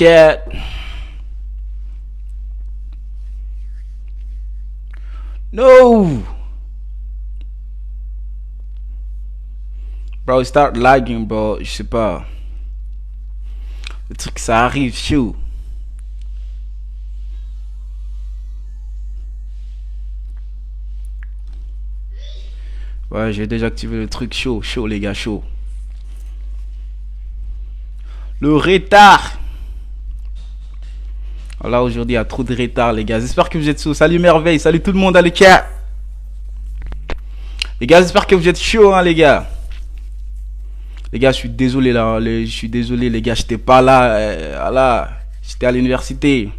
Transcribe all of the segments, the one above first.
chat. No. Bro, start lagging, bro. Je sais pas. Le truc, ça arrive chaud. Ouais, j'ai déjà activé le truc chaud, chaud les gars, chaud. Le retard. Là aujourd'hui il y a trop de retard les gars. J'espère que vous êtes chaud. Salut merveille, salut tout le monde dans le chat. Les gars, j'espère que vous êtes chaud hein les gars. Les gars, je suis désolé là, je suis désolé les gars, j'étais pas là, là, j'étais à l'université.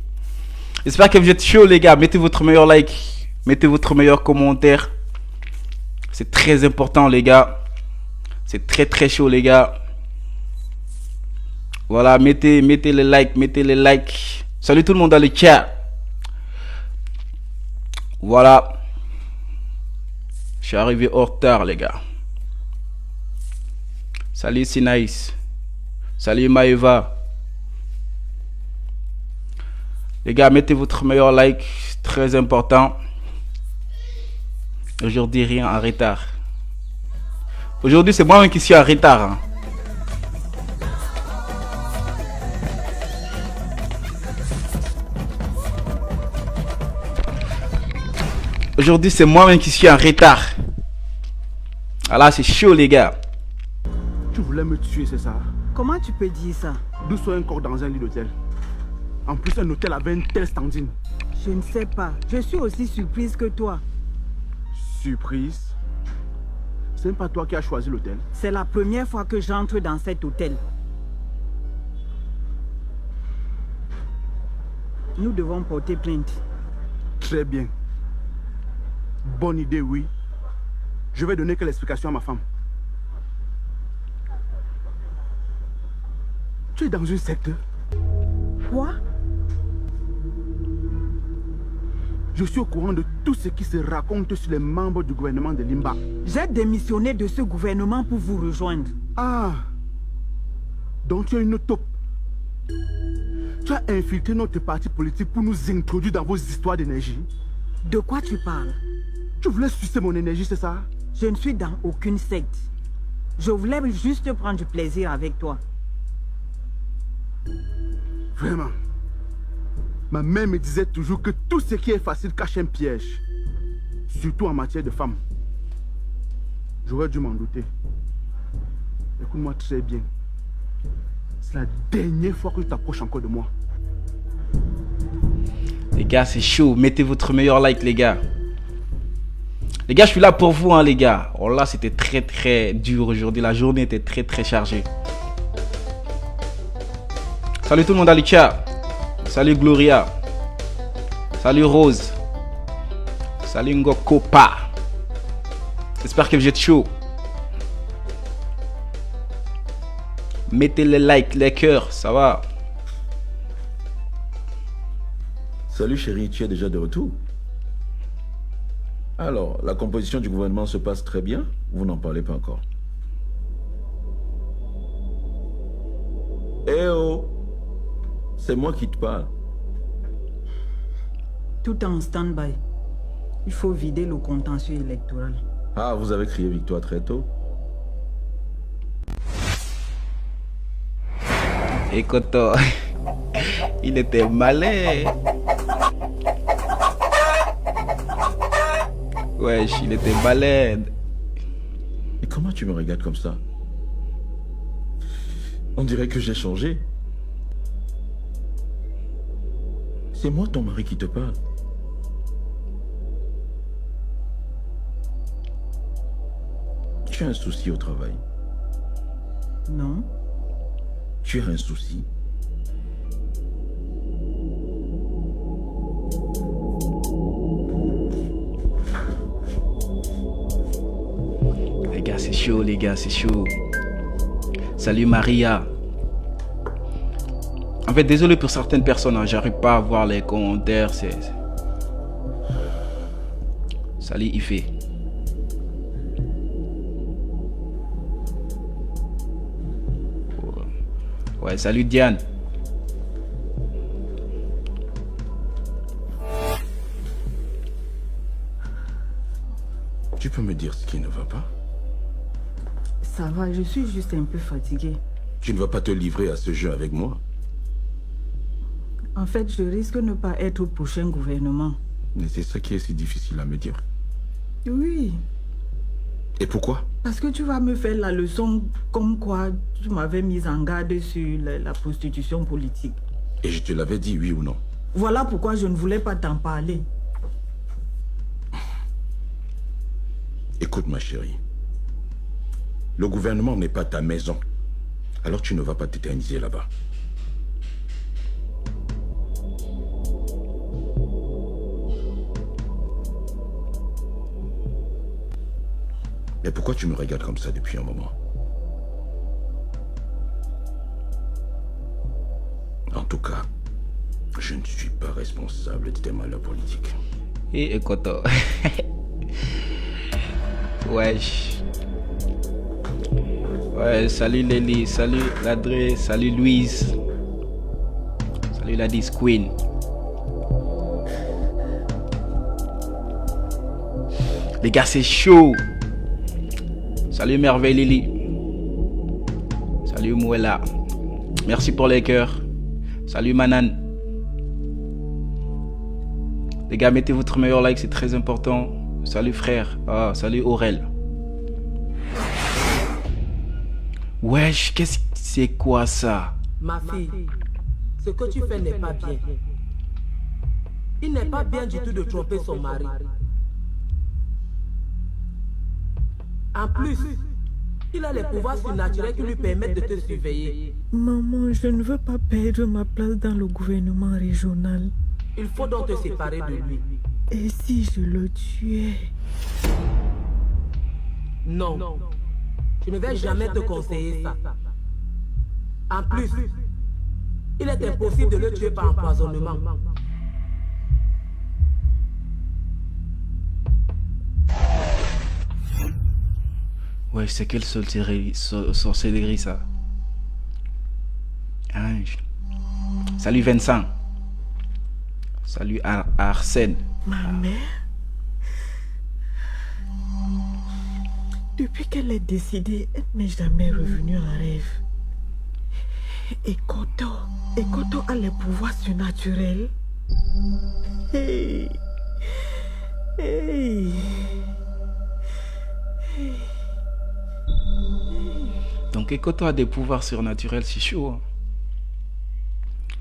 J'espère que vous êtes chaud les gars. Mettez votre meilleur like, mettez votre meilleur commentaire. C'est très important les gars. C'est très très chaud les gars. Voilà, mettez les likes, mettez les likes. Salut tout le monde dans le chat. Voilà. Je suis arrivé en retard les gars. Salut Sinaïs. Salut Maëva. Les gars, mettez votre meilleur like. Très important. Aujourd'hui, rien en retard. Aujourd'hui, c'est moi-même qui suis en retard. Hein. Aujourd'hui, c'est moi-même qui suis en retard. Ah là, c'est chaud, les gars. Tu voulais me tuer, c'est ça? Comment tu peux dire ça? D'où soit un corps dans un lit d'hôtel? En plus, un hôtel avait une telle standing. Je ne sais pas. Je suis aussi surprise que toi. Surprise? C'est même pas toi qui as choisi l'hôtel. C'est la première fois que j'entre dans cet hôtel. Nous devons porter plainte. Très bien. Bonne idée, oui. Je vais donner quelle explication à ma femme? Tu es dans une secte? Quoi? Je suis au courant de tout ce qui se raconte sur les membres du gouvernement de Limba. J'ai démissionné de ce gouvernement pour vous rejoindre. Ah! Donc tu es une taupe. Tu as infiltré notre parti politique pour nous introduire dans vos histoires d'énergie. De quoi tu parles? Tu voulais sucer mon énergie, c'est ça? Je ne suis dans aucune secte. Je voulais juste prendre du plaisir avec toi. Vraiment. Ma mère me disait toujours que tout ce qui est facile cache un piège. Surtout en matière de femmes. J'aurais dû m'en douter. Écoute-moi très bien. C'est la dernière fois que tu t'approches encore de moi. Les gars, c'est chaud. Mettez votre meilleur like, les gars. Les gars, je suis là pour vous, hein, les gars. Oh là, c'était très très dur aujourd'hui. La journée était très très chargée. Salut tout le monde dans le chat. Salut Gloria. Salut Rose. Salut Ngokopa. J'espère que vous êtes chaud. Mettez les likes, les cœurs, ça va. Salut chérie, tu es déjà de retour? Alors, la composition du gouvernement se passe très bien? Vous n'en parlez pas encore? Eh oh! C'est moi qui te parle. Tout est en stand-by. Il faut vider le contentieux électoral. Ah, vous avez crié victoire très tôt? Écoute, il était malin. Wesh, il était malade. Et comment tu me regardes comme ça? On dirait que j'ai changé. C'est moi ton mari qui te parle. Tu as un souci au travail? Non? Tu as un souci? Les gars, c'est chaud, les gars, c'est chaud. Salut Maria. En fait, désolé pour certaines personnes, hein, j'arrive pas à voir les commentaires. Salut Ife. Ouais, salut Diane. Tu peux me dire ce qui ne va pas? Ça va, je suis juste un peu fatiguée. Tu ne vas pas te livrer à ce jeu avec moi. En fait, je risque de ne pas être au prochain gouvernement. Mais c'est ça qui est si difficile à me dire. Oui, Et pourquoi? parce que tu vas me faire la leçon comme quoi tu m'avais mise en garde sur la prostitution politique. Et je te l'avais dit, oui ou non? Voilà pourquoi je ne voulais pas t'en parler. Écoute ma chérie. Le gouvernement n'est pas ta maison. Alors tu ne vas pas t'éterniser là-bas. Mais pourquoi tu me regardes comme ça depuis un moment? En tout cas, je ne suis pas responsable de tes malheurs politiques. Et Ekoto. Wesh. Ouais, salut Lely, salut Ladré, salut Louise. Salut la Dis Queen. Les gars, c'est chaud. Salut Merveille Lily. Salut Mouella. Merci pour les cœurs. Salut Manan. Les gars, mettez votre meilleur like, c'est très important. Salut frère. Ah, salut Aurel. Wesh, qu'est-ce que c'est quoi ça? Ma fille, ce que tu fais n'est pas bien. Il n'est pas bien du tout de tromper son mari. En plus, il a les pouvoirs surnaturels qui lui permettent de te surveiller. Maman, je ne veux pas perdre ma place dans le gouvernement régional. Il faut donc te séparer de lui. Et si je le tuais? Non, je ne vais jamais te conseiller ça. En plus, il est impossible de le tuer par empoisonnement. Ouais, c'est quelle sorcellerie ça? Ange. Salut Vincent. Salut Arsène. Ma mère? Depuis qu'elle est décédée, elle n'est jamais revenue en rêve. Et Koto a les pouvoirs surnaturels. Hey. Hey. Hey. Donc Ekoto a des pouvoirs surnaturels, c'est chaud. Hein?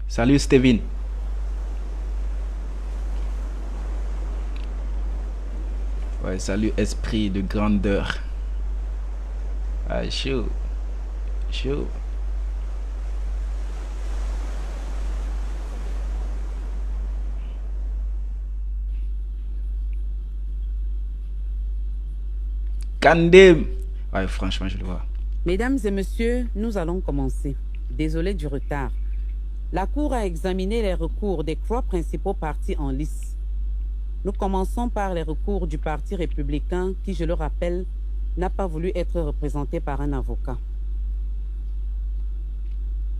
Salut Steven. Ouais, salut esprit de grandeur. Ah, chaud. Chaud. Kandem. Ouais, franchement, je le vois. Mesdames et messieurs, nous allons commencer. Désolé du retard. La Cour a examiné les recours des 3 principaux partis en lice. Nous commençons par les recours du Parti républicain qui, je le rappelle, n'a pas voulu être représenté par un avocat.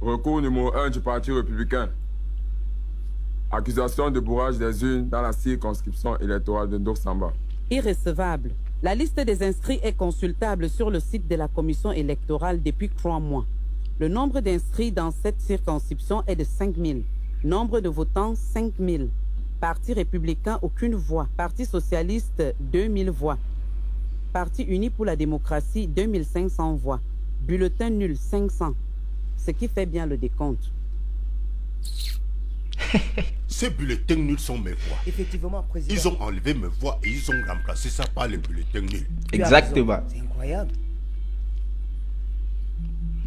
Recours numéro 1 du Parti républicain. Accusation de bourrage des urnes dans la circonscription électorale de Ndoksamba. Irrecevable. La liste des inscrits est consultable sur le site de la commission électorale depuis 3 mois. Le nombre d'inscrits dans cette circonscription est de 5 000. Nombre de votants, 5 000. Parti républicain, aucune voix. Parti socialiste, 2 000 voix. Parti uni pour la démocratie, 2 500 voix. Bulletin nul, 500. Ce qui fait bien le décompte. Ces bulletins nuls sont mes voix. Effectivement, président. Ils ont enlevé mes voix et ils ont remplacé ça par les bulletins nuls. Exactement. C'est incroyable.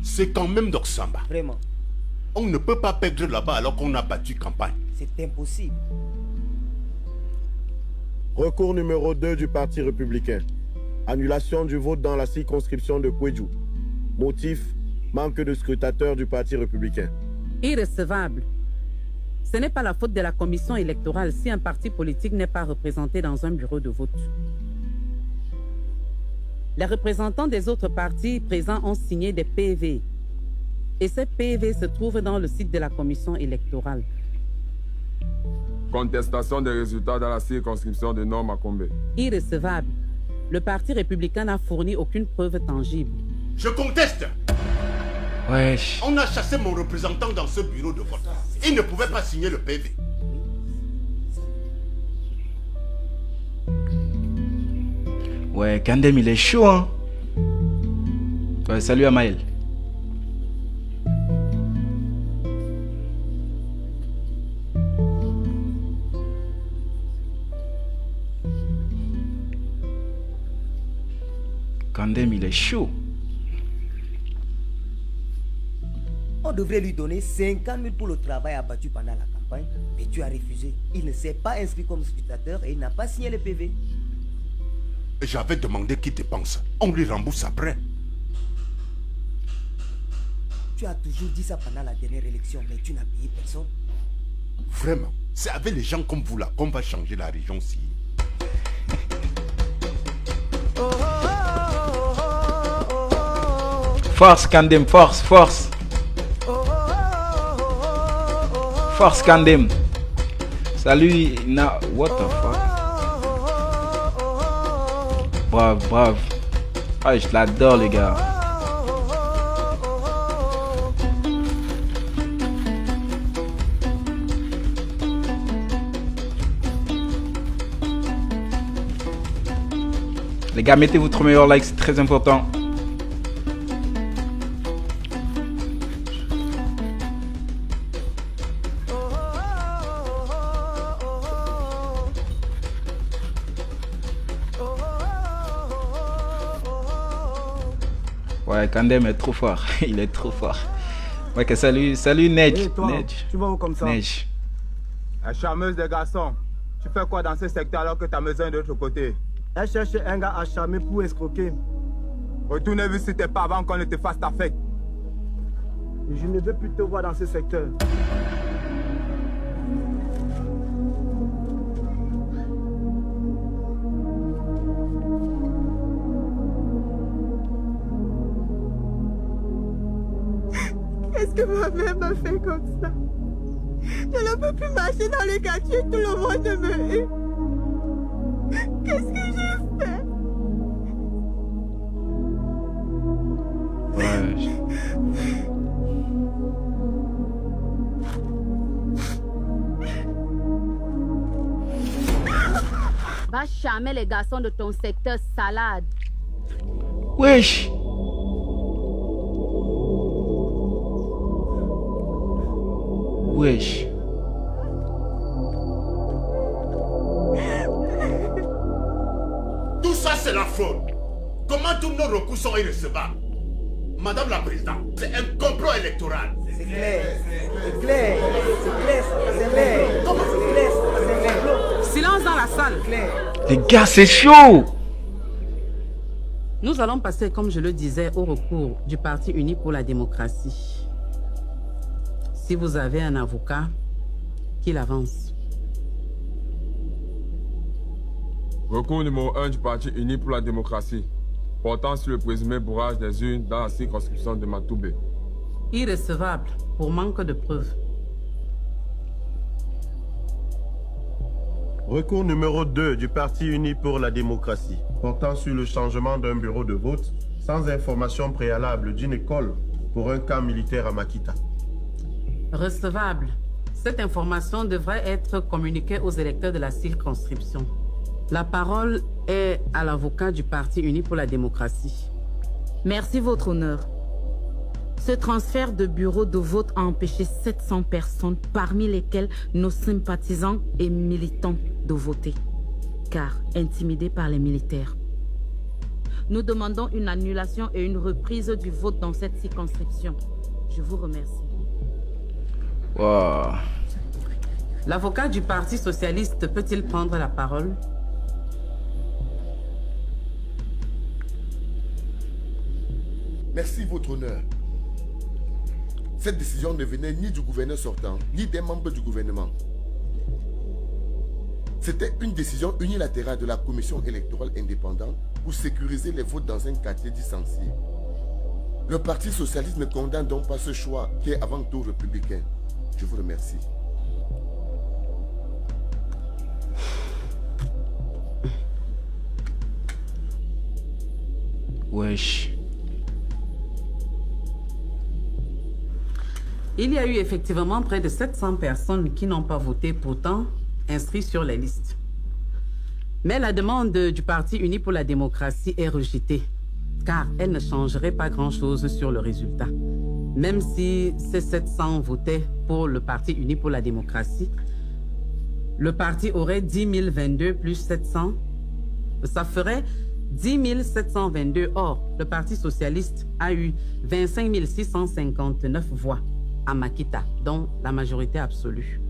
C'est quand même Ndoksamba. Vraiment. On ne peut pas perdre là-bas alors qu'on a battu campagne. C'est impossible. Recours numéro 2 du Parti républicain. Annulation du vote dans la circonscription de Kweju. Motif, manque de scrutateurs du Parti républicain. Irrecevable. Ce n'est pas la faute de la commission électorale si un parti politique n'est pas représenté dans un bureau de vote. Les représentants des autres partis présents ont signé des PV. Et ces PV se trouvent dans le site de la commission électorale. Contestation des résultats dans la circonscription de Nord Makombe. Irrecevable. Le Parti républicain n'a fourni aucune preuve tangible. Je conteste. Wesh. On a chassé mon représentant dans ce bureau de vote. Il ne pouvait pas signer le PV. Ouais, Kandem, il est chaud, hein. Ouais, salut Amael. Kandem, il est chaud. On devrait lui donner 50 000 pour le travail abattu pendant la campagne, mais tu as refusé. Il ne s'est pas inscrit comme scrutateur et il n'a pas signé le PV. J'avais demandé qu'il dépense. On lui rembourse après. Tu as toujours dit ça pendant la dernière élection, mais tu n'as payé personne. Vraiment, c'est avec les gens comme vous là qu'on va changer la région-ci. Force Kandem, force, force. Force Kandem. Salut, what the fuck? Brave, brave. Ah, je l'adore, les gars. Les gars, mettez votre meilleur like, c'est très important. Ouais, Kandem est trop fort. Il est trop fort. Ouais, que salut, salut Nedge. Hey, toi, Nedge. tu vas où comme ça? Nedge. La charmeuse des garçons. Tu fais quoi dans ce secteur alors que ta maison est de l'autre côté? Elle cherche un gars à charmer pour escroquer. Retournez visiter pas avant qu'on ne te fasse ta fête. Et je ne veux plus te voir dans ce secteur. Qu'est-ce que ma mère m'a fait comme ça? Je ne peux plus marcher dans les quartiers, tout le monde me hait. Qu'est-ce que j'ai fait? Ouais. Va charmer les garçons de ton secteur salade. Wesh. Wesh. Tout ça, c'est la fraude. Comment tous nos recours sont irrecevables? Madame la Présidente, c'est un complot électoral. C'est clair, c'est clair, c'est clair, c'est clair. Comment c'est clair, c'est un complot? Silence dans la salle. Les gars, c'est chaud. Nous allons passer, comme je le disais, au recours du Parti uni pour la démocratie. Si vous avez un avocat, qu'il avance. Recours numéro 1 du Parti uni pour la démocratie, portant sur le présumé bourrage des urnes dans la circonscription de Matoubé. Irrecevable pour manque de preuves. Recours numéro 2 du Parti uni pour la démocratie, portant sur le changement d'un bureau de vote sans information préalable d'une école pour un camp militaire à Makita. Recevable. Cette information devrait être communiquée aux électeurs de la circonscription. La parole est à l'avocat du Parti uni pour la démocratie. Merci, votre honneur. Ce transfert de bureau de vote a empêché 700 personnes, parmi lesquelles nos sympathisants et militants, de voter, car intimidés par les militaires. Nous demandons une annulation et une reprise du vote dans cette circonscription. Je vous remercie. Wow. L'avocat du Parti socialiste peut-il prendre la parole? Merci, votre honneur. Cette décision ne venait ni du gouverneur sortant, ni des membres du gouvernement. C'était une décision unilatérale de la commission électorale indépendante pour sécuriser les votes dans un quartier licencié. Le Parti socialiste ne condamne donc pas ce choix qui est avant tout républicain. Je vous remercie. Wesh. Il y a eu effectivement près de 700 personnes qui n'ont pas voté, pourtant inscrites sur les listes. Mais la demande du Parti uni pour la démocratie est rejetée, car elle ne changerait pas grand-chose sur le résultat. Même si ces 700 votaient pour le Parti uni pour la démocratie, le parti aurait 10 022 plus 700. Ça ferait 10 722. Or, le Parti socialiste a eu 25 659 voix à Makita, dont la majorité absolue.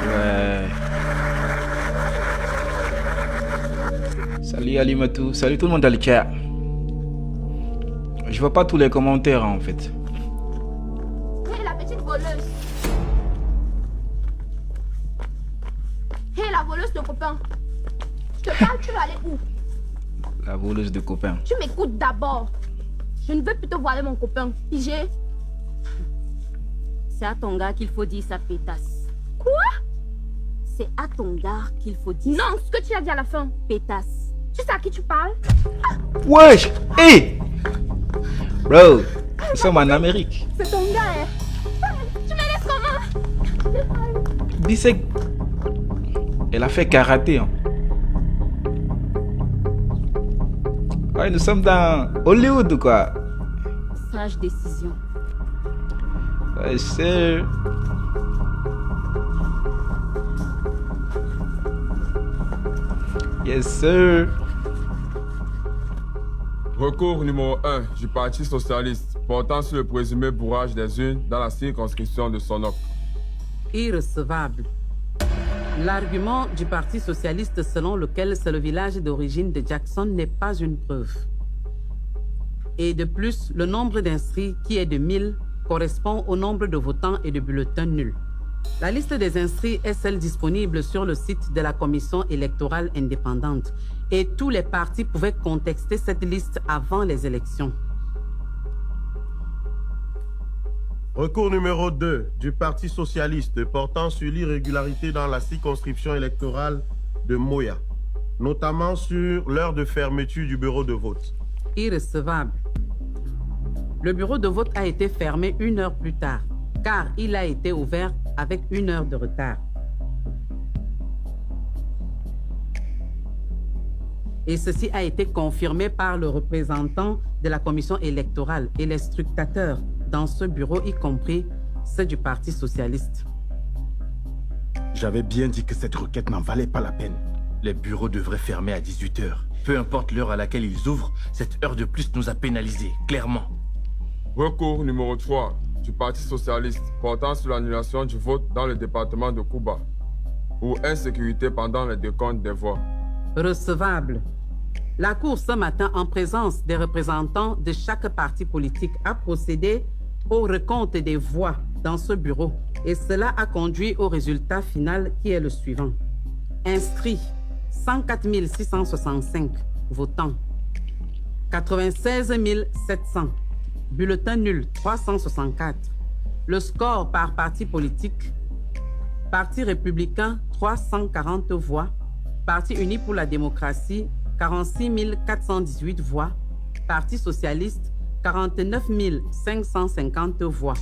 Ouais. Salut Alimatou, salut tout le monde dans le chat. Je vois pas tous les commentaires en fait. Hé, la petite voleuse. Hé, la voleuse de copain. Je te parle, tu vas aller où? La voleuse de copains. Tu m'écoutes d'abord. Je ne veux plus te voiler mon copain. Pigé. C'est à ton gars qu'il faut dire sa pétasse. Quoi? C'est à ton gars qu'il faut dire. Non, ce que tu as dit à la fin. Pétasse. Tu sais à qui tu parles? Wesh! Hey! Bro, nous sommes en Amérique. C'est ton gars, hein? Tu me laisses comment? Bissek. Elle a fait karaté. Hein. Ouais, nous sommes dans Hollywood, quoi. Sage décision. Ouais, c'est... Yes, sir. Recours numéro 1 du Parti socialiste portant sur le présumé bourrage des urnes dans la circonscription de Sonok. Irrecevable. L'argument du Parti socialiste selon lequel c'est le village d'origine de Jackson n'est pas une preuve. Et de plus, le nombre d'inscrits qui est de 1000 correspond au nombre de votants et de bulletins nuls. La liste des inscrits est celle disponible sur le site de la Commission électorale indépendante et tous les partis pouvaient contester cette liste avant les élections. Recours numéro 2 du Parti socialiste portant sur l'irrégularité dans la circonscription électorale de Moya, notamment sur l'heure de fermeture du bureau de vote. Irrecevable. Le bureau de vote a été fermé 1 heure plus tard, car il a été ouvert avec 1 heure de retard. Et ceci a été confirmé par le représentant de la commission électorale et les scrutateurs dans ce bureau, y compris ceux du Parti socialiste. J'avais bien dit que cette requête n'en valait pas la peine. Les bureaux devraient fermer à 18 h. Peu importe l'heure à laquelle ils ouvrent, cette heure de plus nous a pénalisés, clairement. Recours numéro 3 du Parti socialiste portant sur l'annulation du vote dans le département de Kouba ou insécurité pendant le décompte des voix. Recevable. La Cour ce matin, en présence des représentants de chaque parti politique, a procédé au recompte des voix dans ce bureau et cela a conduit au résultat final qui est le suivant. Inscrits 104 665 votants, 96 700, bulletins nuls 364. Le score par parti politique: Parti républicain 340 voix, Parti uni pour la démocratie 46 418 voix, Parti socialiste 49 550 voix.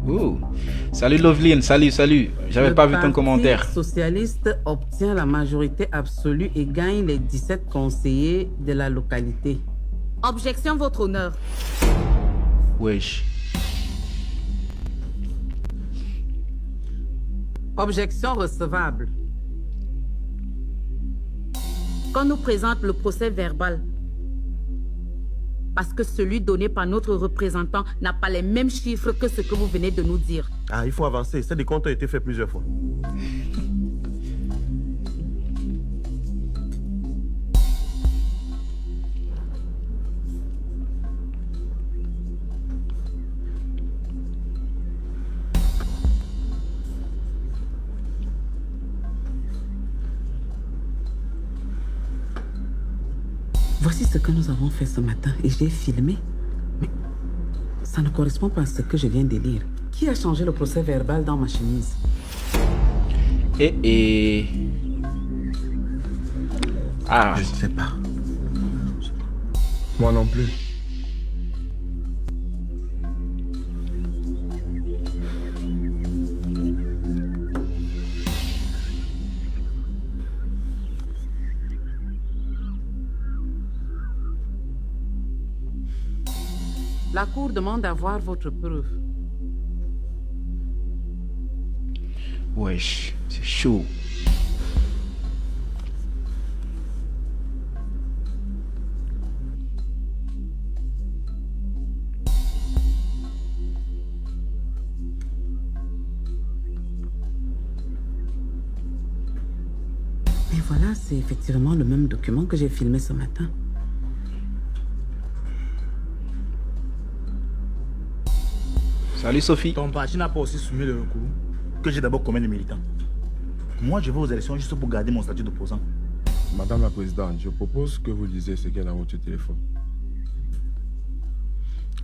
Oh, salut Loveline, salut. J'avais pas vu ton commentaire. Le Parti socialiste obtient la majorité absolue et gagne les 17 conseillers de la localité. Objection, votre honneur. Wesh. Objection recevable. Qu'on nous présente le procès verbal. Parce que celui donné par notre représentant n'a pas les mêmes chiffres que ce que vous venez de nous dire. Ah, il faut avancer. Ce décompte a été fait plusieurs fois. Voici ce que nous avons fait ce matin et j'ai filmé. Mais ça ne correspond pas à ce que je viens de lire. Qui a changé le procès verbal dans ma chemise? Ah. Je ne sais pas. Moi non plus. La Cour demande à voir votre preuve. Wesh, c'est chaud. Et voilà, c'est effectivement le même document que j'ai filmé ce matin. Salut Sophie. Ton parti n'a pas aussi soumis le recours que j'ai d'abord commis les militants. Moi, je vais aux élections juste pour garder mon statut d'opposant. Madame la Présidente, je propose que vous lisiez ce qu'il y a dans votre téléphone.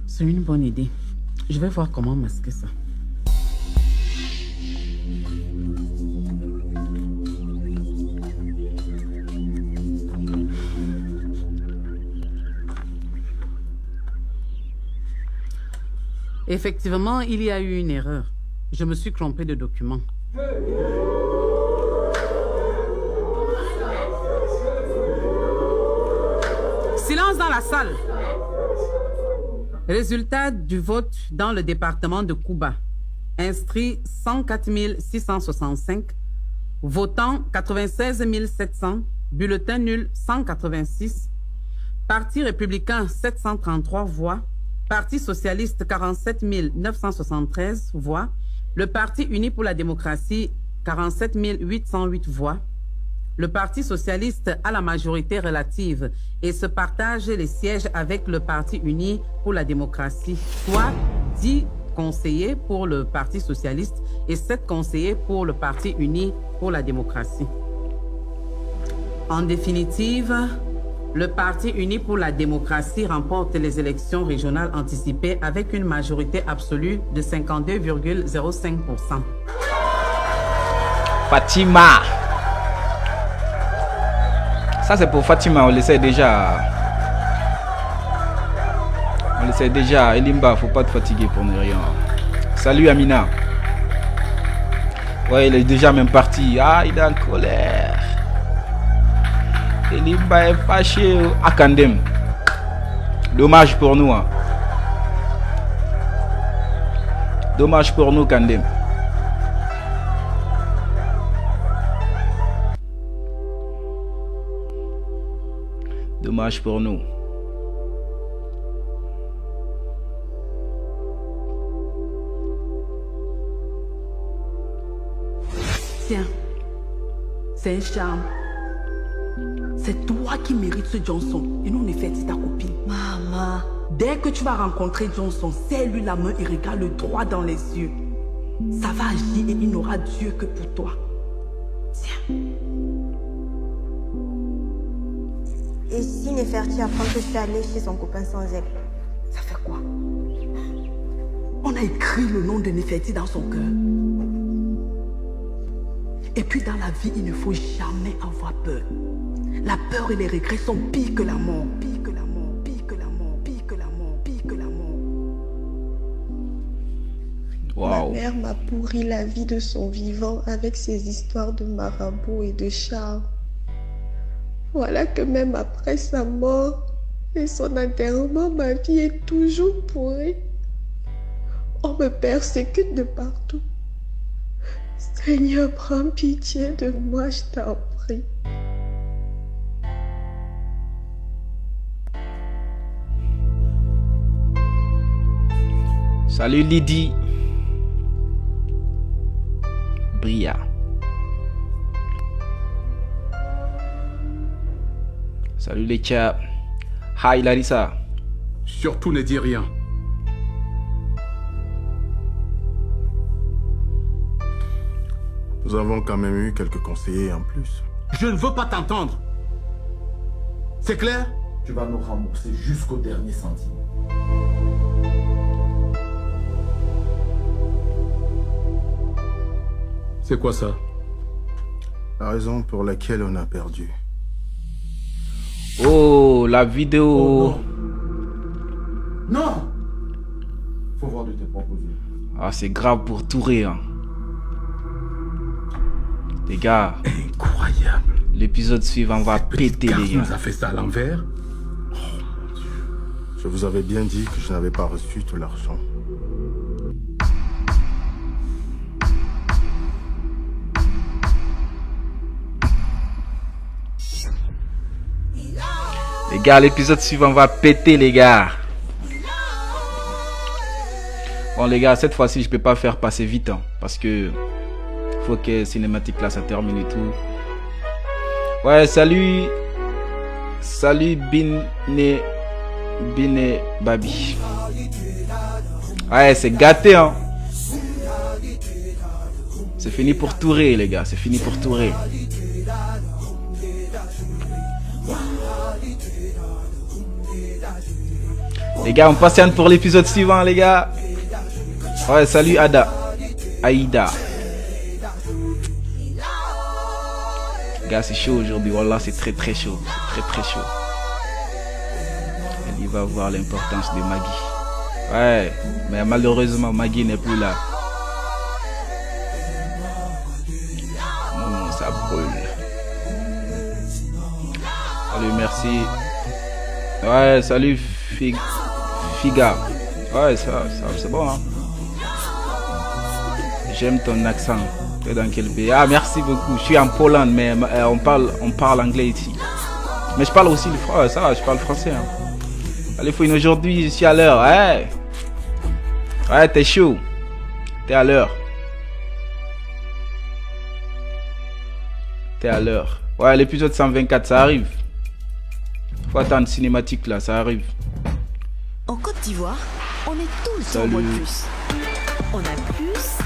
C'est une bonne idée. Je vais voir comment masquer ça. Effectivement, il y a eu une erreur. Je me suis trompé de document. Silence dans la salle. Résultat du vote dans le département de Kouba. Inscrit 104 665. Votant 96 700. Bulletin nul 186. Parti républicain 733 voix. Parti socialiste 47 973 voix. Le Parti uni pour la démocratie 47 808 voix. Le Parti socialiste a la majorité relative et se partage les sièges avec le Parti uni pour la démocratie, soit 10 conseillers pour le Parti socialiste et 7 conseillers pour le Parti uni pour la démocratie. En définitive, le Parti uni pour la démocratie remporte les élections régionales anticipées avec une majorité absolue de 52,05%. Fatima. Ça c'est pour Fatima, on le sait déjà. On le sait déjà. Elimba, faut pas te fatiguer pour ne rien. Salut Amina. Ouais, il est déjà même parti. Ah, il est en colère. Elimba est fâché à Kandem. Dommage pour nous. Hein. Dommage pour nous, Kandem. Dommage pour nous. Tiens, c'est un charme. C'est toi qui mérites ce Johnson et non Nefertiti ta copine. Maman. Dès que tu vas rencontrer Johnson, serre-lui la main et regarde-le droit dans les yeux. Ça va agir et il n'aura Dieu que pour toi. Tiens. Et si Nefertiti apprend que je suis allée chez son copain sans elle? Ça fait quoi? On a écrit le nom de Nefertiti dans son cœur. Et puis dans la vie, il ne faut jamais avoir peur. La peur et les regrets sont pires que la mort. Pire que la mort, pire que la mort, pire que la mort, pire que la mort. Wow. Ma mère m'a pourri la vie de son vivant avec ses histoires de marabout et de charme. Voilà que même après sa mort et son enterrement, ma vie est toujours pourrie. On me persécute de partout. Seigneur, prends pitié de moi, je t'en prie. Salut Lydie. Bria. Salut les chats. Hi Larissa. Surtout ne dis rien. Nous avons quand même eu quelques conseillers en plus. Je ne veux pas t'entendre. C'est clair? Tu vas nous rembourser jusqu'au dernier centime. C'est quoi ça? La raison pour laquelle on a perdu. Oh, la vidéo. Oh, non. Faut voir de tes propres yeux. Ah, c'est grave pour Touré. Hein. Les gars. Incroyable. L'épisode suivant va péter, les gars. nous a fait ça à l'envers. Oh mon Dieu. Je vous avais bien dit que je n'avais pas reçu tout l'argent. Les gars, l'épisode suivant va péter, les gars. Bon, les gars, cette fois-ci, je peux pas faire passer vite. Hein, parce que faut que cinématique là, ça termine et tout. Ouais, salut. Salut, Bine Babi. Ouais, c'est gâté, hein. C'est fini pour Touré, les gars. C'est fini pour Touré. Les gars, on patiente pour l'épisode suivant, les gars. Ouais, salut Aïda. Les gars, c'est chaud aujourd'hui. Voilà, c'est très très chaud. C'est très très chaud. Il va voir l'importance de Maggie. Ouais, mais malheureusement, Maggie n'est plus là. Ça brûle. Salut, merci. Ouais, salut Figa. Ouais, ça c'est bon, hein. J'aime ton accent. Tu es dans quel pays? Ah, merci beaucoup. Je suis en Pologne, mais on parle anglais ici. Mais je parle aussi le français. Ça va, je parle français. Hein. Allez, Fouine, aujourd'hui, je suis à l'heure. Ouais. Ouais, t'es chaud. T'es à l'heure. T'es à l'heure. Ouais, l'épisode 124, ça arrive. Faut attendre cinématique là, ça arrive. En Côte d'Ivoire, on est tout le temps moins plus. On a plus.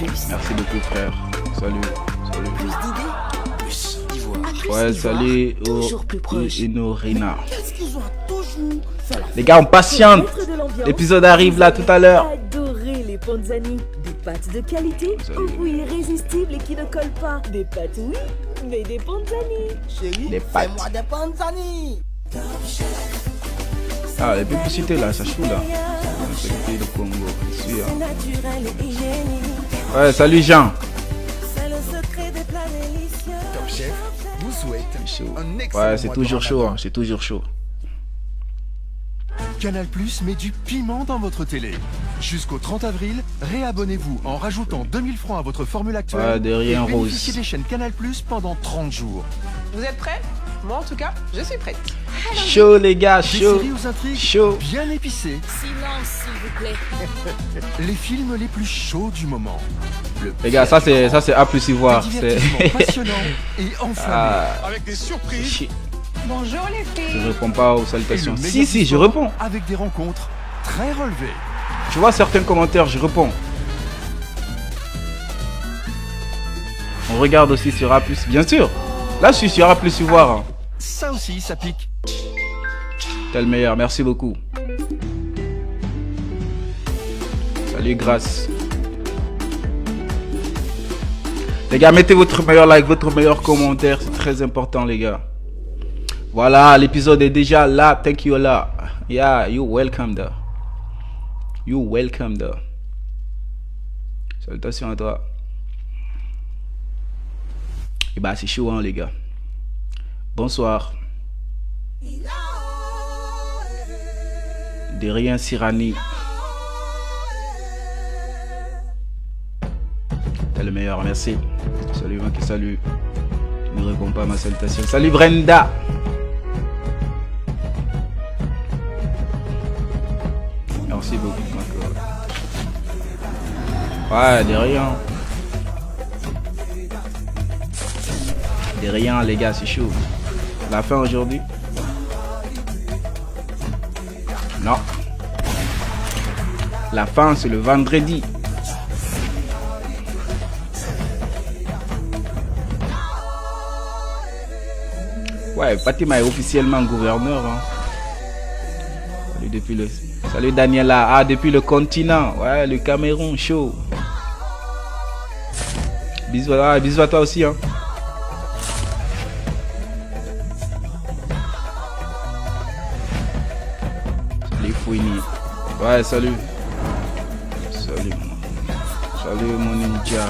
Merci beaucoup, frère. Salut. Plus d'idées. Plus d'Ivoire. Ouais, salut Inorina. Qu'est-ce qu'ils ont toujours fait? Les gars, on patiente. L'épisode arrive là tout à l'heure. Adorez les panzani. Des pâtes de qualité, au goût irrésistible et qui ne collent pas. Des pâtes, oui, mais des panzani. Chérie, des pâtes. fais-moi des panzani. Ah, les publicités là, ça choue là. C'est le pays de Congo, je suis, hein. Ouais, salut Jean. Top Chef vous souhaite un excellent ouais, c'est toujours chaud, hein, c'est toujours chaud. Canal Plus met du piment dans votre télé. Jusqu'au 30 avril, réabonnez-vous en rajoutant 2000 francs à votre formule actuelle. Ouais, de rien et rose. bénéficiez des chaînes Canal Plus pendant 30 jours. Vous êtes prêts? Moi en tout cas, je suis prête. Chaud les gars, Des chaud. séries aux intrigues Chaud. bien épicées. Silence, s'il vous plaît. Les films les plus chauds du moment. Les gars, ça c'est A plus Ivoire. Des C'est divertissements passionnants et enflammés. Avec des surprises. Bonjour les filles. Je réponds pas aux salutations. Et le Si, je meilleur réponds. avec des rencontres très relevées. Je vois certains commentaires, je réponds. On regarde aussi sur A+, bien sûr. Là, je suis sur A+, Ivoire. Hein. Ça aussi, ça pique. T'es le meilleur, merci beaucoup. Salut, grâce. Les gars, mettez votre meilleur like, votre meilleur commentaire. C'est très important, les gars. Voilà, l'épisode est déjà là. Thank you là. Yeah, you welcome there. You welcome there. Salutations à toi. Et bah, c'est chaud, hein, les gars. Bonsoir. De rien, Sirani. T'es le meilleur, merci. Salut, Maki, salut. Tu ne réponds pas à ma salutation. Salut, Brenda. Merci beaucoup, encore. Ouais, de rien. De rien, les gars, c'est chaud. La fin aujourd'hui? Non. La fin, c'est le vendredi. Ouais, Fatima est officiellement gouverneur. Hein. Salut, depuis le... Salut Daniela. Ah, depuis le continent. Ouais, le Cameroun, chaud. Bisous, bisous à toi aussi. Hein. Les fouini. Ouais, salut. Salut. Salut mon ninja.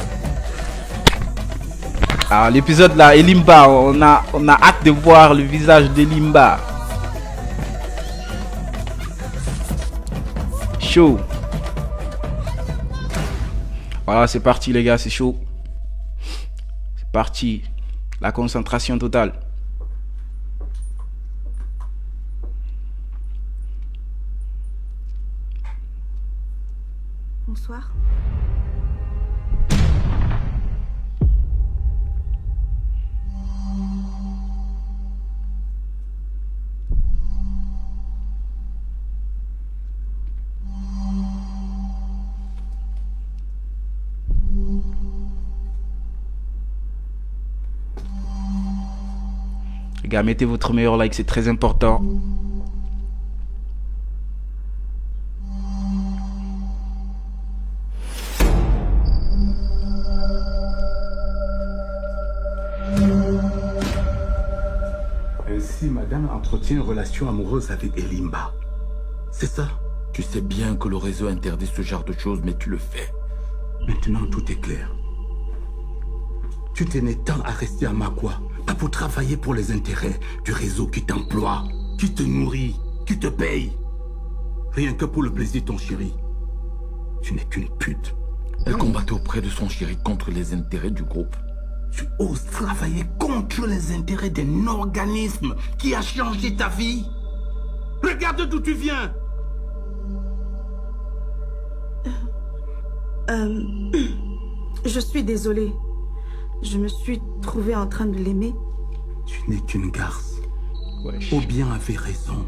Alors l'épisode là, Elimba, on a hâte de voir le visage d'Elimba. Chaud. Voilà, c'est parti les gars, c'est chaud. C'est parti. La concentration totale. Bonsoir. Les gars, mettez votre meilleur like, c'est très important. Ainsi, madame entretient une relation amoureuse avec Elimba. C'est ça? Tu sais bien que le réseau interdit ce genre de choses, mais tu le fais. Maintenant, tout est clair. Tu tenais tant à rester à Makwa, pas pour travailler pour les intérêts du réseau qui t'emploie, qui te nourrit, qui te paye. Rien que pour le plaisir de ton chéri. Tu n'es qu'une pute. Elle combattait auprès de son chéri contre les intérêts du groupe. Tu oses travailler contre les intérêts d'un organisme qui a changé ta vie. Regarde d'où tu viens. Je suis désolée. Je me suis trouvée en train de l'aimer. Tu n'es qu'une garce. Wesh. Obiang avait raison.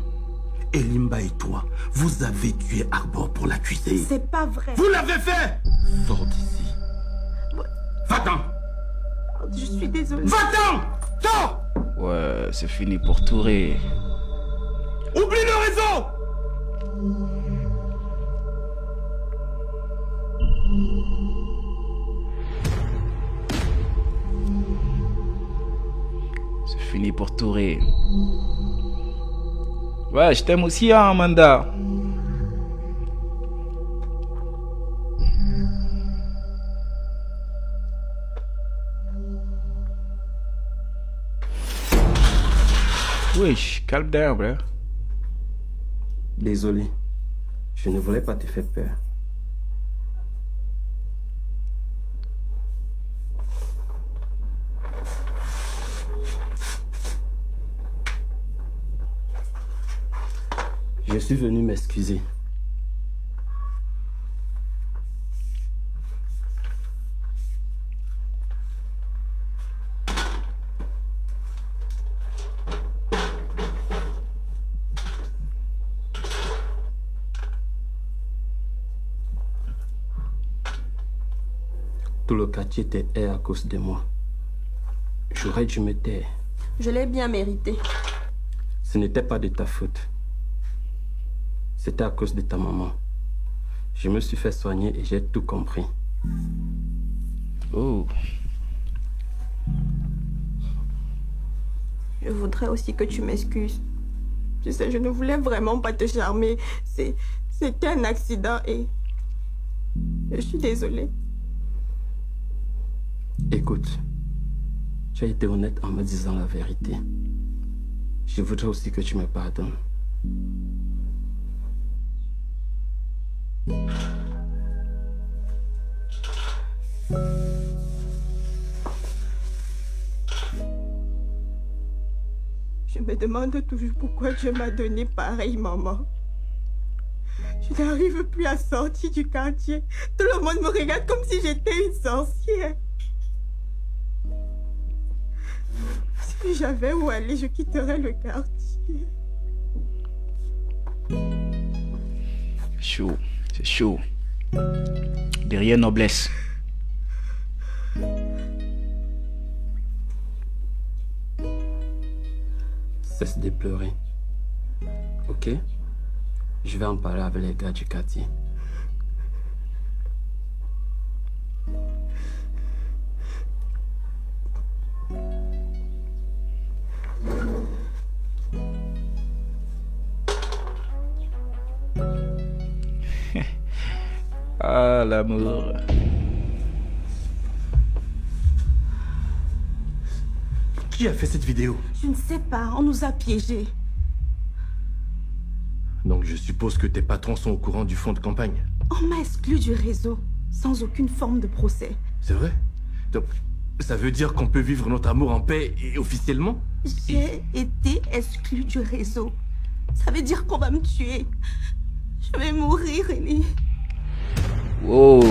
Elimba et toi, vous avez tué Arbor pour l'accuser. C'est pas vrai. Vous l'avez fait. Sors d'ici. Va-t'en. Je suis désolée. Va-t'en. Sors. Ouais, c'est fini pour Touré. Oublie le réseau. C'est fini pour Touré. Ouais, je t'aime aussi, hein, Amanda. Wesh, calme down, bro. Désolé, je ne voulais pas te faire peur. Je suis venu m'excuser. Tout le quartier te hait à cause de moi. J'aurais dû me taire. Je l'ai bien mérité. Ce n'était pas de ta faute. C'était à cause de ta maman. Je me suis fait soigner et j'ai tout compris. Oh. Je voudrais aussi que tu m'excuses. Tu sais, je ne voulais vraiment pas te charmer. C'était un accident et... Je suis désolée. Écoute, tu as été honnête en me disant la vérité. Je voudrais aussi que tu me pardonnes. Je me demande toujours pourquoi Dieu m'a donné pareille maman. Je n'arrive plus à sortir du quartier. Tout le monde me regarde comme si j'étais une sorcière. Si j'avais où aller, je quitterais le quartier. Chaud, c'est chaud. Derrière noblesse. Cesse de pleurer. Ok? Je vais en parler avec les gars du quartier. Ah, l'amour. Qui a fait cette vidéo? Je ne sais pas, on nous a piégés. Donc je suppose que tes patrons sont au courant du fonds de campagne. On m'a exclu du réseau, sans aucune forme de procès. C'est vrai? Donc, ça veut dire qu'on peut vivre notre amour en paix et officiellement? J'ai été exclu du réseau. Ça veut dire qu'on va me tuer. Je vais mourir, Ellie. Wow.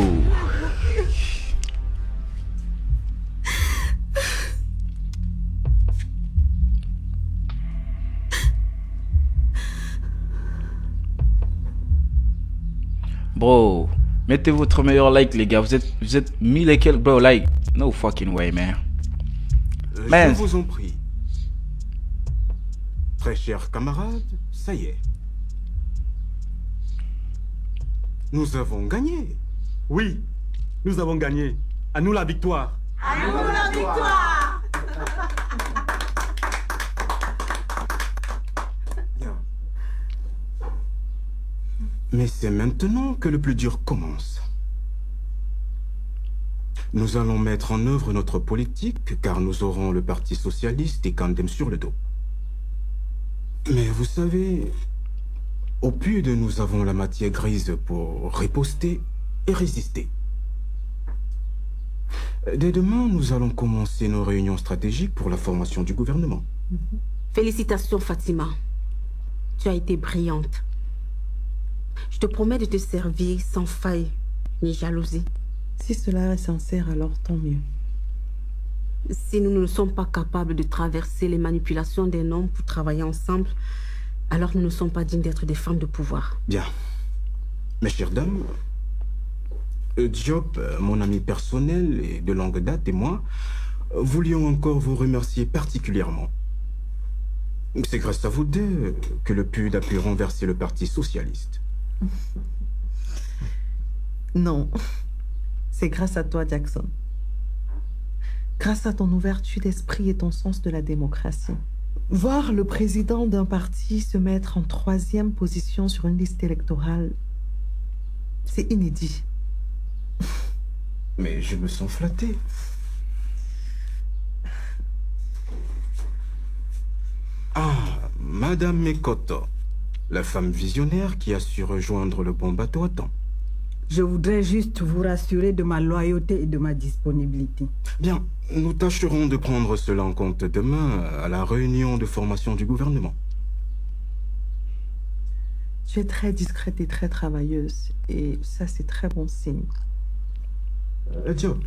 Bro, mettez votre meilleur like, les gars. Vous êtes 1000 et quelques, bro. Like, no fucking way, man. Je vous en prie. Très chers camarades, ça y est. Nous avons gagné. Oui, nous avons gagné. À nous la victoire. À nous la victoire. Mais c'est maintenant que le plus dur commence. Nous allons mettre en œuvre notre politique, car nous aurons le Parti Socialiste et Kandem sur le dos. Mais vous savez, au PUD, nous avons la matière grise pour riposter et résister. Dès demain, nous allons commencer nos réunions stratégiques pour la formation du gouvernement. Félicitations, Fatima. Tu as été brillante. Je te promets de te servir sans faille ni jalousie. Si cela est sincère, alors tant mieux. Si nous ne sommes pas capables de traverser les manipulations d'un homme pour travailler ensemble, alors nous ne sommes pas dignes d'être des femmes de pouvoir. Bien. Mes chères dames, Diop, mon ami personnel et de longue date, et moi, voulions encore vous remercier particulièrement. C'est grâce à vous deux que le PUD a pu renverser le Parti Socialiste. Non, c'est grâce à toi, Jackson. Grâce à ton ouverture d'esprit et ton sens de la démocratie. Voir le président d'un parti se mettre en 3e position sur une liste électorale, c'est inédit. Mais je me sens flatté. Ah, Madame Mekoto, la femme visionnaire qui a su rejoindre le bon bateau à temps. Je voudrais juste vous rassurer de ma loyauté et de ma disponibilité. Bien, nous tâcherons de prendre cela en compte demain à la réunion de formation du gouvernement. Tu es très discrète et très travailleuse, et ça c'est très bon signe. Diop,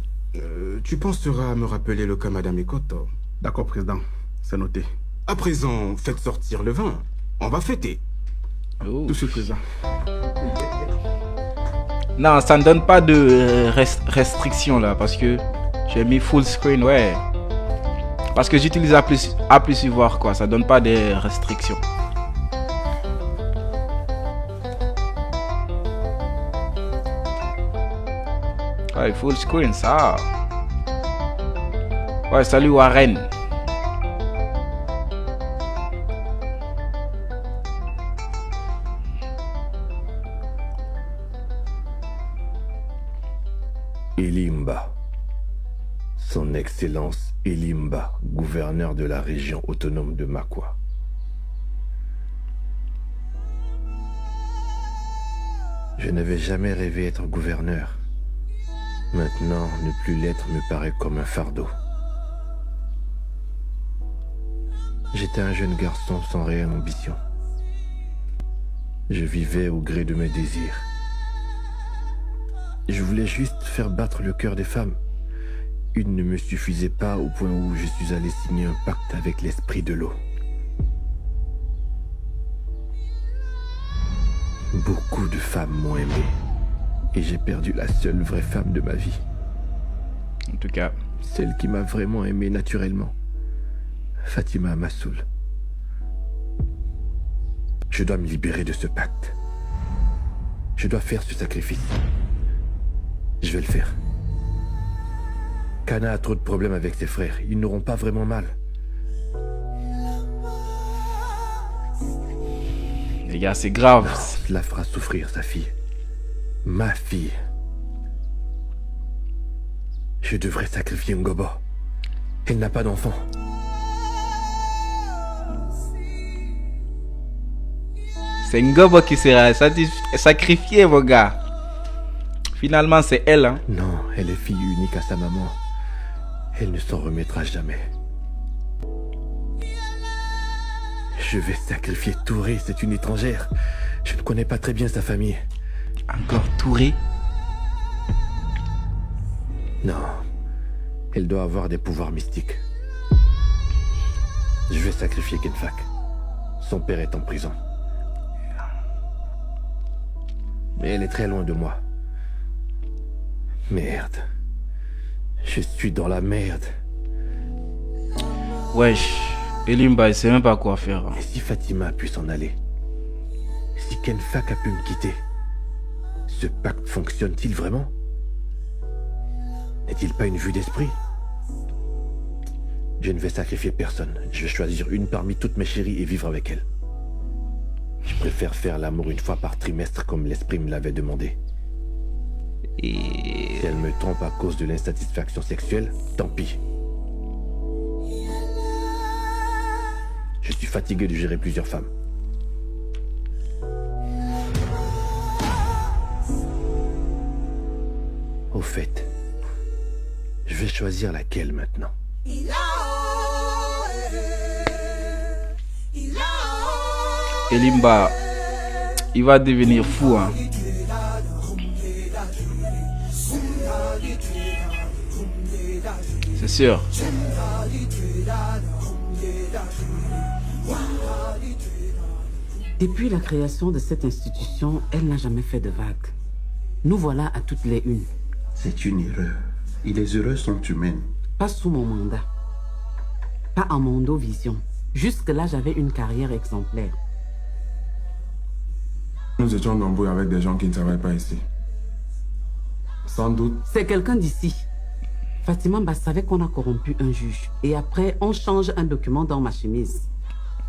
tu penseras à me rappeler le cas Madame Mekoto. D'accord, président, c'est noté. À présent, faites sortir le vin. On va fêter. Tout de suite, président. Non, ça ne donne pas de restriction là, parce que j'ai mis full screen, ouais. Parce que j'utilise A+, voir quoi, ça donne pas de restrictions. Ouais, full screen, ça. Ouais, salut Warren. Elimba. Son Excellence Elimba, gouverneur de la région autonome de Makwa. Je n'avais jamais rêvé être gouverneur. Maintenant, ne plus l'être me paraît comme un fardeau. J'étais un jeune garçon sans réelle ambition. Je vivais au gré de mes désirs. Je voulais juste faire battre le cœur des femmes. Une ne me suffisait pas au point où je suis allé signer un pacte avec l'esprit de l'eau. Beaucoup de femmes m'ont aimé. Et j'ai perdu la seule vraie femme de ma vie. En tout cas, celle qui m'a vraiment aimé naturellement. Fatima Massoul. Je dois me libérer de ce pacte. Je dois faire ce sacrifice. Je vais le faire. Kana a trop de problèmes avec ses frères. Ils n'auront pas vraiment mal. Les gars, c'est grave. La fera souffrir, sa fille. Ma fille. Je devrais sacrifier Ngobo. Elle n'a pas d'enfant. C'est Ngobo qui sera sacrifié, mon gars. Finalement, c'est elle. Hein? Non, elle est fille unique à sa maman. Elle ne s'en remettra jamais. Je vais sacrifier Touré, c'est une étrangère. Je ne connais pas très bien sa famille. Encore Touré? Non. Elle doit avoir des pouvoirs mystiques. Je vais sacrifier Kenfak. Son père est en prison. Mais elle est très loin de moi. Merde. Je suis dans la merde. Wesh. Elimba, il sait même pas quoi faire. Et si Fatima a pu s'en aller? Si Kenfak a pu me quitter? Ce pacte fonctionne-t-il vraiment? N'est-il pas une vue d'esprit? Je ne vais sacrifier personne. Je vais choisir une parmi toutes mes chéries et vivre avec elle. Je préfère faire l'amour une fois par trimestre comme l'esprit me l'avait demandé. Et si elle me trompe à cause de l'insatisfaction sexuelle, tant pis. Je suis fatigué de gérer plusieurs femmes. Au fait, je vais choisir laquelle maintenant. Elimba, il va devenir fou. Hein. C'est sûr. Depuis la création de cette institution, elle n'a jamais fait de vagues. Nous voilà à toutes les unes. C'est une erreur. Et les erreurs sont humaines. Pas sous mon mandat. Pas en Mondovision. Jusque-là, j'avais une carrière exemplaire. Nous étions nombreux avec des gens qui ne travaillent pas ici. Sans doute. C'est quelqu'un d'ici. Fatima Mba savait qu'on a corrompu un juge. Et après, on change un document dans ma chemise.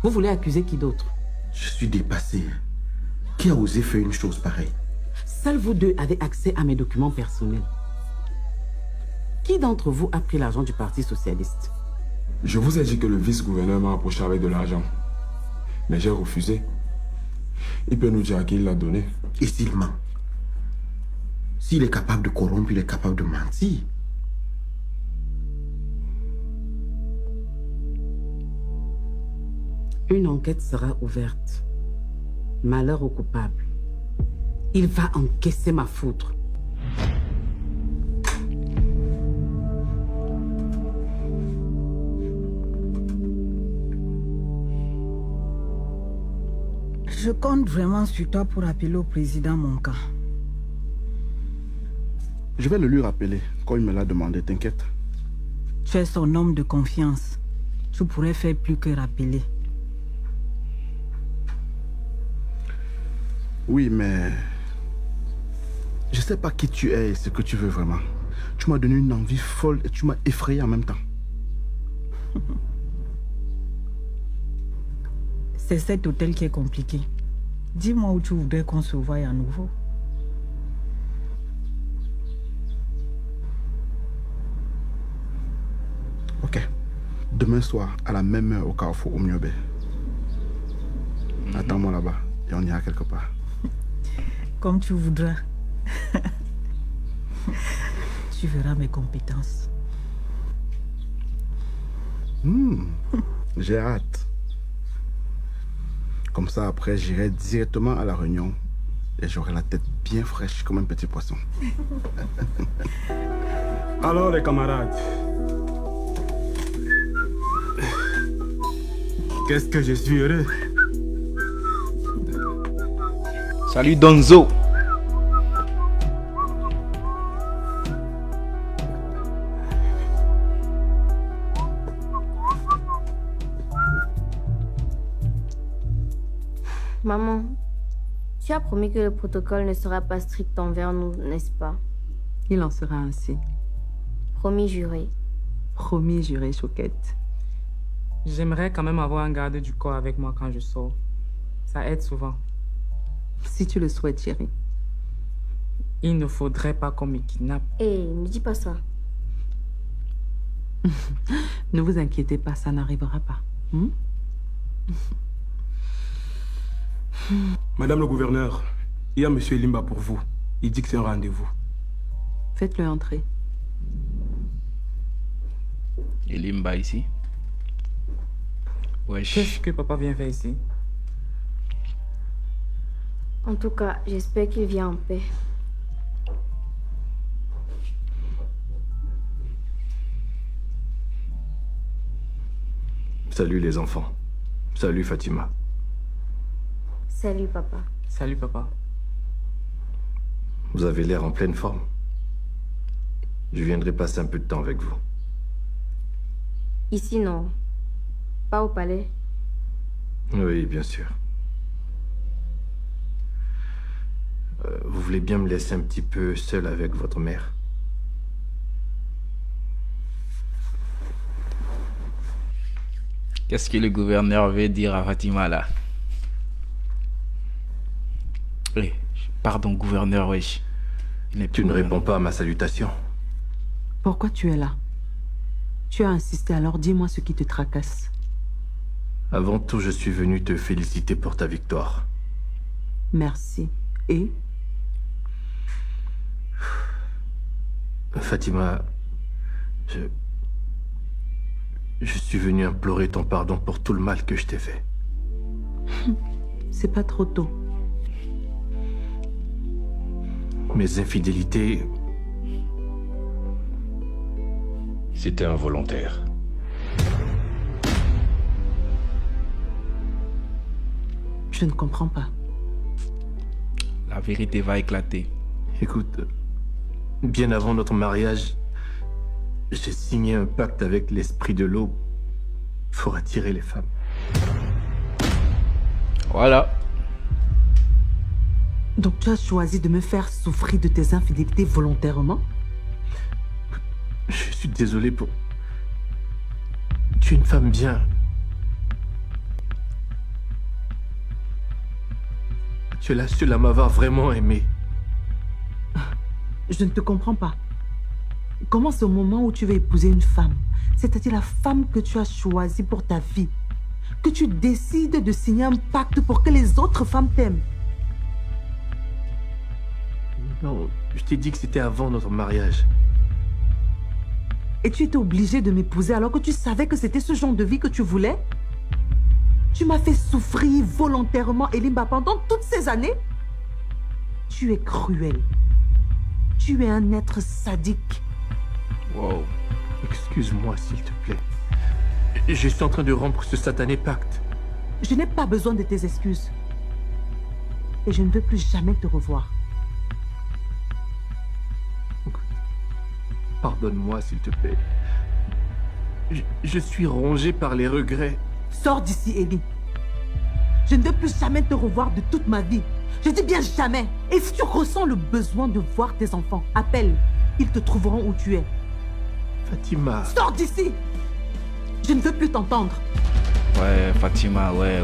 Vous voulez accuser qui d'autre? Je suis dépassé. Qui a osé faire une chose pareille? Seuls vous deux avez accès à mes documents personnels. Qui d'entre vous a pris l'argent du Parti Socialiste? Je vous ai dit que le vice-gouverneur m'a approché avec de l'argent. Mais j'ai refusé. Il peut nous dire à qui il l'a donné. Et s'il ment? S'il est capable de corrompre, il est capable de mentir. Une enquête sera ouverte. Malheur au coupable. Il va encaisser ma foudre. Je compte vraiment sur toi pour appeler au président Monka. Je vais le lui rappeler, quand il me l'a demandé, t'inquiète. Tu es son homme de confiance. Tu pourrais faire plus que rappeler. Oui, mais... je sais pas qui tu es et ce que tu veux vraiment. Tu m'as donné une envie folle et tu m'as effrayé en même temps. C'est cet hôtel qui est compliqué. Dis-moi où tu voudrais qu'on se voie à nouveau. Ok. Demain soir, à la même heure au Carrefour au Miobe. Attends-moi là-bas et on ira quelque part. Comme tu voudras. Tu verras mes compétences. J'ai hâte. Comme ça, après, j'irai directement à la réunion et j'aurai la tête bien fraîche comme un petit poisson. Alors, les camarades, qu'est-ce que je suis heureux. Salut Donzo. Maman, tu as promis que le protocole ne sera pas strict envers nous, n'est-ce pas? Il en sera ainsi. Promis juré. Promis juré, Choquette. J'aimerais quand même avoir un garde du corps avec moi quand je sors. Ça aide souvent. Si tu le souhaites, chérie. Il ne faudrait pas qu'on me kidnappe. Hé, ne dis pas ça. Ne vous inquiétez pas, ça n'arrivera pas. Madame le gouverneur, il y a monsieur Limba pour vous. Il dit que c'est un rendez-vous. Faites-le entrer. Et Limba ici. Wesh. Qu'est-ce que papa vient faire ici? En tout cas, j'espère qu'il vient en paix. Salut les enfants. Salut Fatima. Salut, papa. Salut, papa. Vous avez l'air en pleine forme. Je viendrai passer un peu de temps avec vous. Ici, non. Pas au palais. Oui, bien sûr. Vous voulez bien me laisser un petit peu seul avec votre mère? Qu'est-ce que le gouverneur veut dire à Fatima là? Oui, pardon, gouverneur, wesh. Tu ne réponds pas à ma salutation. Pourquoi tu es là? Tu as insisté, alors dis-moi ce qui te tracasse. Avant tout, je suis venu te féliciter pour ta victoire. Merci. Et? Fatima, je suis venu implorer ton pardon pour tout le mal que je t'ai fait. C'est pas trop tôt. Mes infidélités, c'était involontaire. Je ne comprends pas. La vérité va éclater. Écoute, bien avant notre mariage, j'ai signé un pacte avec l'esprit de l'aube pour attirer les femmes. Voilà. Donc tu as choisi de me faire souffrir de tes infidélités volontairement? Je suis désolé pour... Tu es une femme bien. Tu es la seule à m'avoir vraiment aimé. Je ne te comprends pas. Comment c'est au moment où tu veux épouser une femme, c'est-à-dire la femme que tu as choisie pour ta vie, que tu décides de signer un pacte pour que les autres femmes t'aiment? Non, je t'ai dit que c'était avant notre mariage. Et tu étais obligé de m'épouser alors que tu savais que c'était ce genre de vie que tu voulais? Tu m'as fait souffrir volontairement, Elimba, pendant toutes ces années? Tu es cruel. Tu es un être sadique. Wow. Excuse-moi, s'il te plaît. Je suis en train de rompre ce satané pacte. Je n'ai pas besoin de tes excuses. Et je ne veux plus jamais te revoir. Pardonne-moi, s'il te plaît. Je suis rongé par les regrets. Sors d'ici, Eli. Je ne veux plus jamais te revoir de toute ma vie. Je dis bien jamais. Et si tu ressens le besoin de voir tes enfants, appelle. Ils te trouveront où tu es. Fatima. Sors d'ici. Je ne veux plus t'entendre. Ouais, Fatima, ouais.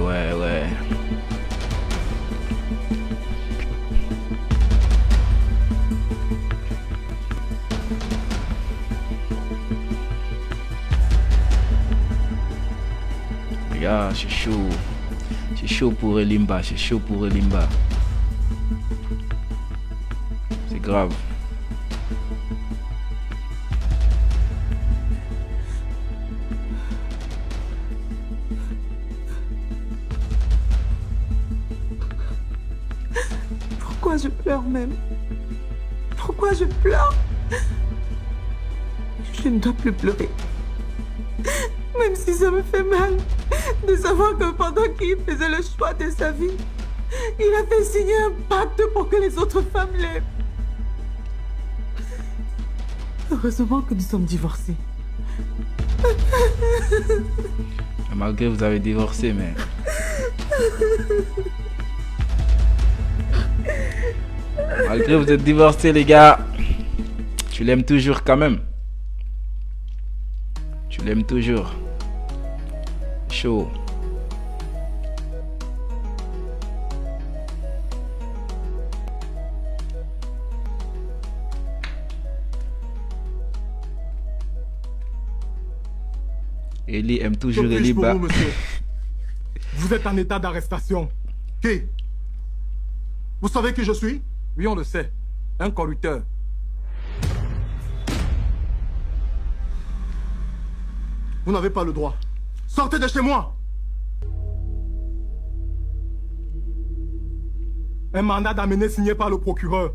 Les gars, c'est chaud. C'est chaud pour Elimba, c'est chaud pour Elimba. C'est grave. Pourquoi je pleure même? Pourquoi je pleure? Je ne dois plus pleurer. Même si ça me fait mal de savoir que pendant qu'il faisait le choix de sa vie, il a fait signer un pacte pour que les autres femmes l'aiment. Heureusement que nous sommes divorcés. Malgré que vous avez divorcé, mais... Malgré que vous êtes divorcés, les gars, tu l'aimes toujours quand même. Tu l'aimes toujours. Chaud. Eli aime toujours Que Eli puis-je pour Ba. vous, monsieur? Vous êtes en état d'arrestation. Qui? Vous savez qui je suis? Oui, on le sait. Un corrupteur. Vous n'avez pas le droit. Sortez de chez moi! Un mandat d'amener signé par le procureur.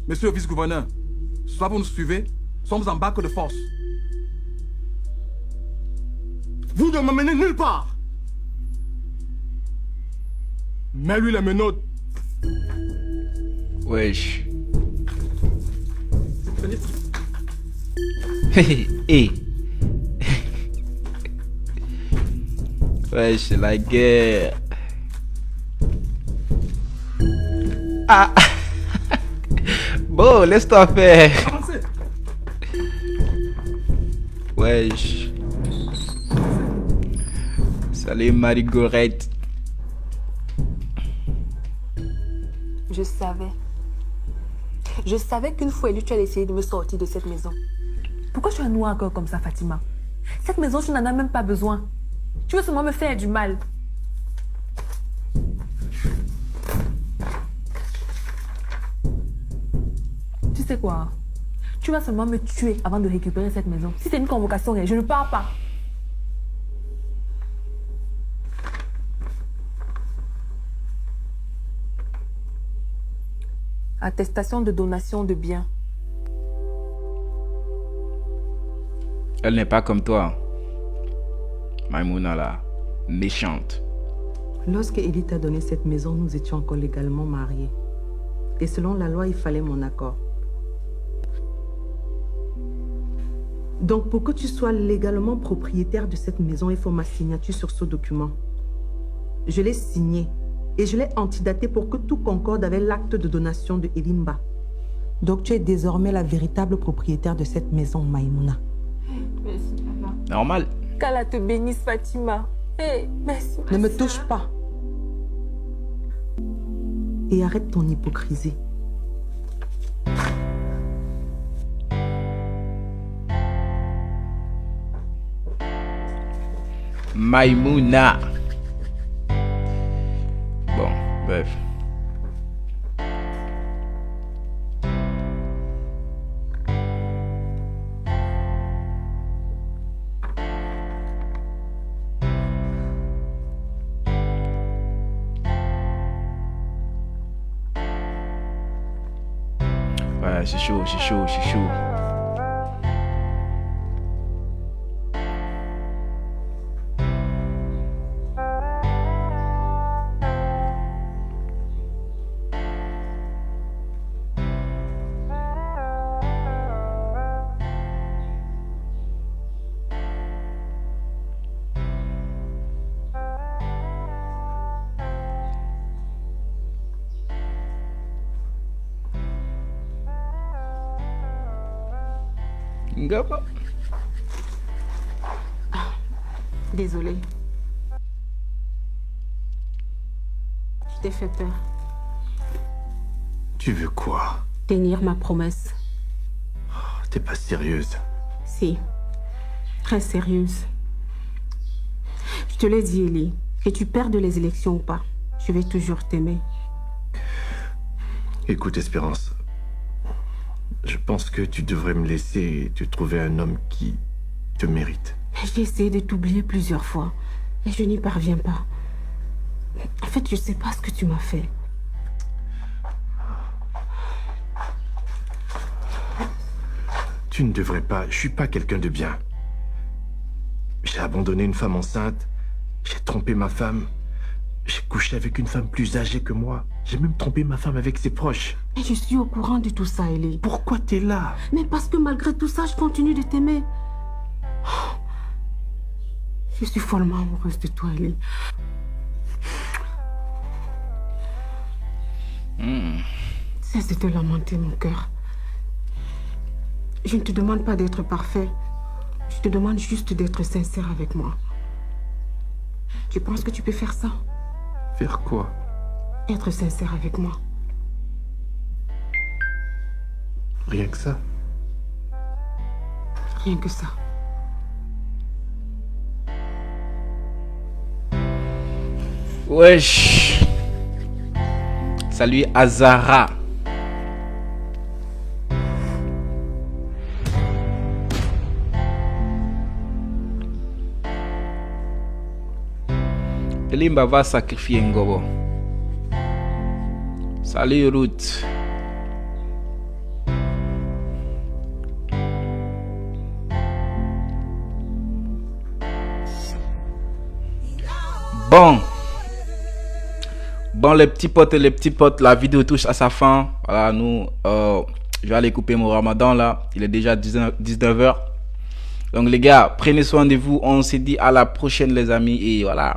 Monsieur le vice-gouverneur, soit vous nous suivez, soit vous embarquez de force. Vous ne m'amenez nulle part. Mets-lui les menottes. Wesh. Hey. Wesh, c'est la guerre. Ah. Bon, laisse-toi faire. Wesh. Salut Marie-Gorette. Je savais. Je savais qu'une fois élu, tu allais essayer de me sortir de cette maison. Pourquoi tu as noué encore comme ça, Fatima? Cette maison, tu n'en as même pas besoin. Tu veux seulement me faire du mal. Tu sais quoi? Tu vas seulement me tuer avant de récupérer cette maison. Si c'est une convocation, je ne pars pas. Attestation de donation de biens. Elle n'est pas comme toi. Maïmouna là, méchante. Lorsque Eli t'a donné cette maison, nous étions encore légalement mariés. Et selon la loi, il fallait mon accord. Donc pour que tu sois légalement propriétaire de cette maison, il faut ma signature sur ce document. Je l'ai signé et je l'ai antidaté pour que tout concorde avec l'acte de donation de Elimba. Donc tu es désormais la véritable propriétaire de cette maison, Maïmouna. Merci, papa. Normal. Qu'Allah te bénisse, Fatima. Hey, merci. Ne me touche pas. Et arrête ton hypocrisie. Maïmouna. Bon, bref. Ouais, c'est chaud, c'est chaud, c'est chaud. Ngapa. Désolée. Je t'ai fait peur. Tu veux quoi? Tenir ma promesse. T'es pas sérieuse. Si. Très sérieuse. Je te l'ai dit, Eli. Que tu perdes les élections ou pas, je vais toujours t'aimer. Écoute, Espérance. Je pense que tu devrais me laisser te trouver un homme qui te mérite. J'ai essayé de t'oublier plusieurs fois et je n'y parviens pas. En fait, je sais pas ce que tu m'as fait. Tu ne devrais pas. Je suis pas quelqu'un de bien. J'ai abandonné une femme enceinte. J'ai trompé ma femme. J'ai couché avec une femme plus âgée que moi. J'ai même trompé ma femme avec ses proches. Et je suis au courant de tout ça, Eli. Pourquoi t'es là? Mais parce que malgré tout ça, je continue de t'aimer. Je suis follement amoureuse de toi, Eli. Cesse de te lamenter, mon cœur. Je ne te demande pas d'être parfait. Je te demande juste d'être sincère avec moi. Tu penses que tu peux faire ça? Faire quoi? Être sincère avec moi. Rien que ça. Rien que ça. Wesh. Salut Azara. Elimba va sacrifier Ngobo. Salut Ruth. Bon les petits potes et les petites potes, la vidéo touche à sa fin. Voilà, nous, je vais aller couper mon ramadan là. Il est déjà 19h. Donc les gars, prenez soin de vous. On se dit à la prochaine les amis. Et voilà.